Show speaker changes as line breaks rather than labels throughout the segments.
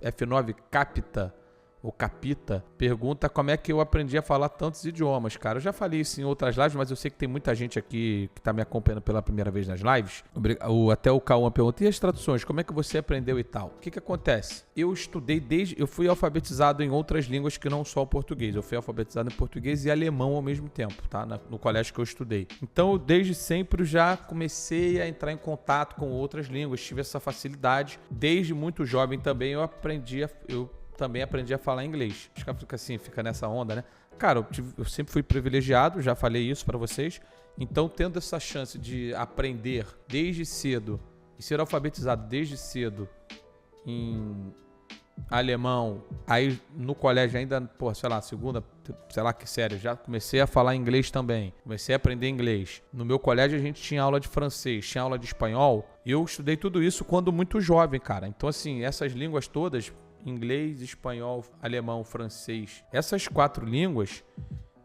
F9 Capita, ou Capita, pergunta como é que eu aprendi a falar tantos idiomas, cara. Eu já falei isso em outras lives, mas eu sei que tem muita gente aqui que tá me acompanhando pela primeira vez nas lives. Até o Cauã pergunta, e as traduções, como é que você aprendeu e tal? O que acontece? Eu estudei eu fui alfabetizado em outras línguas que não só o português. Eu fui alfabetizado em português e alemão ao mesmo tempo, tá? No colégio que eu estudei. Então, desde sempre, eu já comecei a entrar em contato com outras línguas, tive essa facilidade. Desde muito jovem também eu também aprendi a falar inglês. Acho que fica nessa onda, né? Cara, eu sempre fui privilegiado, já falei isso pra vocês. Então, tendo essa chance de aprender desde cedo e ser alfabetizado desde cedo em alemão, aí no colégio ainda, segunda, que série, já comecei a falar inglês também. Comecei a aprender inglês. No meu colégio a gente tinha aula de francês, tinha aula de espanhol. Eu estudei tudo isso quando muito jovem, cara. Então, assim, essas línguas todas, inglês, espanhol, alemão, francês, essas 4 línguas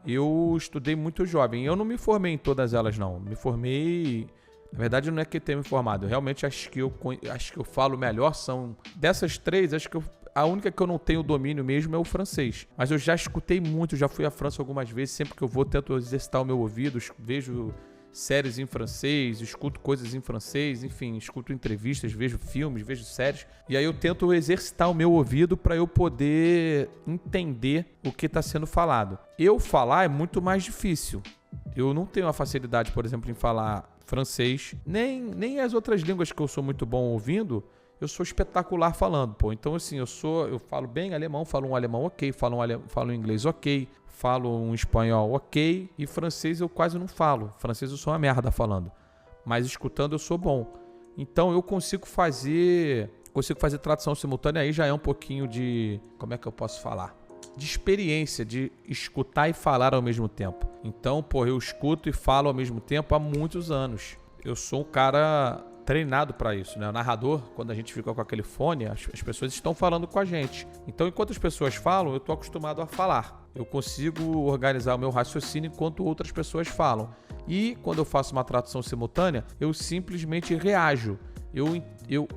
eu estudei muito jovem. Eu não me formei em todas elas, não. Me formei... Na verdade, não é que eu tenha me formado. Eu realmente acho que eu falo melhor. São dessas 3, acho que a única que eu não tenho domínio mesmo é o francês. Mas eu já escutei muito, já fui à França algumas vezes. Sempre que eu vou, tento exercitar o meu ouvido, vejo séries em francês, escuto coisas em francês, enfim, escuto entrevistas, vejo filmes, vejo séries. E aí eu tento exercitar o meu ouvido para eu poder entender o que está sendo falado. Eu falar é muito mais difícil. Eu não tenho a facilidade, por exemplo, em falar francês, nem as outras línguas que eu sou muito bom ouvindo, eu sou espetacular falando, pô. Então, assim, eu falo bem alemão, falo um alemão ok, falo um inglês ok, falo um espanhol ok, e francês eu quase não falo. Francês eu sou uma merda falando, mas escutando eu sou bom. Então, eu consigo fazer tradução simultânea, aí já é um pouquinho de... Como é que eu posso falar? De experiência, de escutar e falar ao mesmo tempo. Então, eu escuto e falo ao mesmo tempo há muitos anos. Eu sou um cara treinado para isso, né? O narrador, quando a gente fica com aquele fone, as pessoas estão falando com a gente. Então, enquanto as pessoas falam, eu estou acostumado a falar. Eu consigo organizar o meu raciocínio enquanto outras pessoas falam. E quando eu faço uma tradução simultânea, eu simplesmente reajo.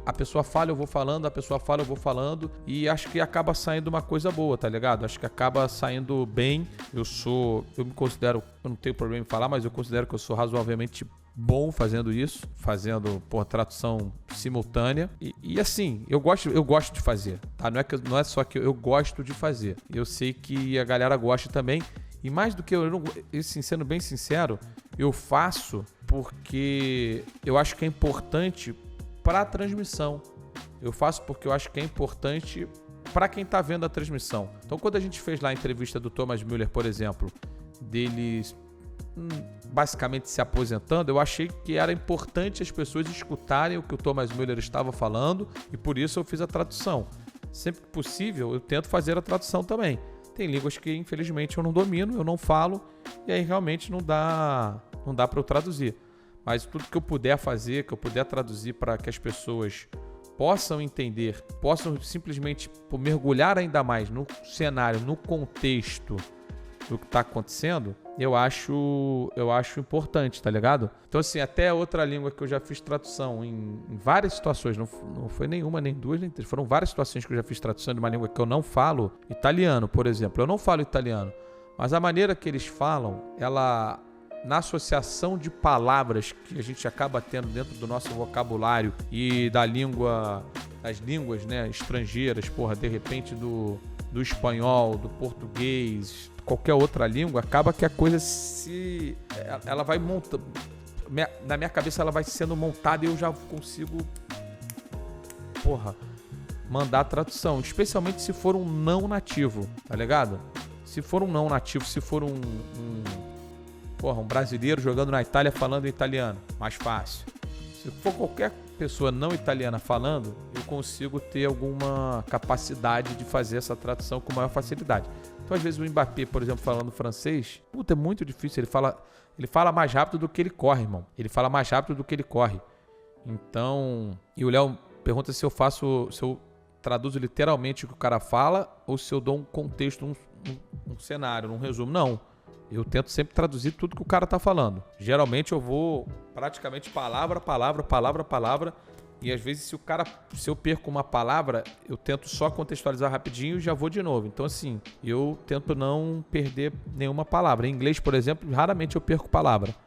A pessoa fala, eu vou falando, a pessoa fala, eu vou falando, e acho que acaba saindo uma coisa boa, tá ligado? Acho que acaba saindo bem. Eu me considero, eu não tenho problema em falar, mas eu considero que eu sou razoavelmente bom fazendo isso, tradução simultânea. E assim, eu gosto de fazer, tá? Não é só que eu gosto de fazer. Eu sei que a galera gosta também. E mais do que sendo bem sincero, eu faço porque eu acho que é importante para a transmissão. Eu faço porque eu acho que é importante para quem está vendo a transmissão. Então, quando a gente fez lá a entrevista do Thomas Müller, por exemplo, dele basicamente se aposentando, eu achei que era importante as pessoas escutarem o que o Thomas Müller estava falando, e por isso eu fiz a tradução. Sempre que possível, eu tento fazer a tradução também. Tem línguas que, infelizmente, eu não domino, eu não falo, e aí realmente não dá para eu traduzir. Mas tudo que eu puder fazer, que eu puder traduzir para que as pessoas possam entender, possam simplesmente mergulhar ainda mais no cenário, no contexto do que está acontecendo, eu acho importante, tá ligado? Então, assim, até outra língua que eu já fiz tradução em várias situações, não foi nenhuma, nem duas, nem três, foram várias situações que eu já fiz tradução de uma língua que eu não falo, italiano, por exemplo. Eu não falo italiano, mas a maneira que eles falam, na associação de palavras que a gente acaba tendo dentro do nosso vocabulário e das línguas, né, estrangeiras, de repente do espanhol, do português, qualquer outra língua, acaba que a coisa ela vai montando, na minha cabeça ela vai sendo montada e eu já consigo mandar a tradução, especialmente se for um não nativo, tá ligado? Se for um não nativo, se for um brasileiro jogando na Itália falando italiano, mais fácil. Se for qualquer pessoa não italiana falando, eu consigo ter alguma capacidade de fazer essa tradução com maior facilidade. Então, às vezes, o Mbappé, por exemplo, falando francês, é muito difícil. Ele fala mais rápido do que ele corre, irmão. Ele fala mais rápido do que ele corre. Então, e o Léo pergunta se eu traduzo literalmente o que o cara fala ou se eu dou um contexto, um cenário, um resumo. Não. Eu tento sempre traduzir tudo que o cara tá falando. Geralmente eu vou praticamente palavra a palavra E às vezes se eu perco uma palavra, eu tento só contextualizar rapidinho e já vou de novo. Então assim, eu tento não perder nenhuma palavra. Em inglês, por exemplo, raramente eu perco palavra.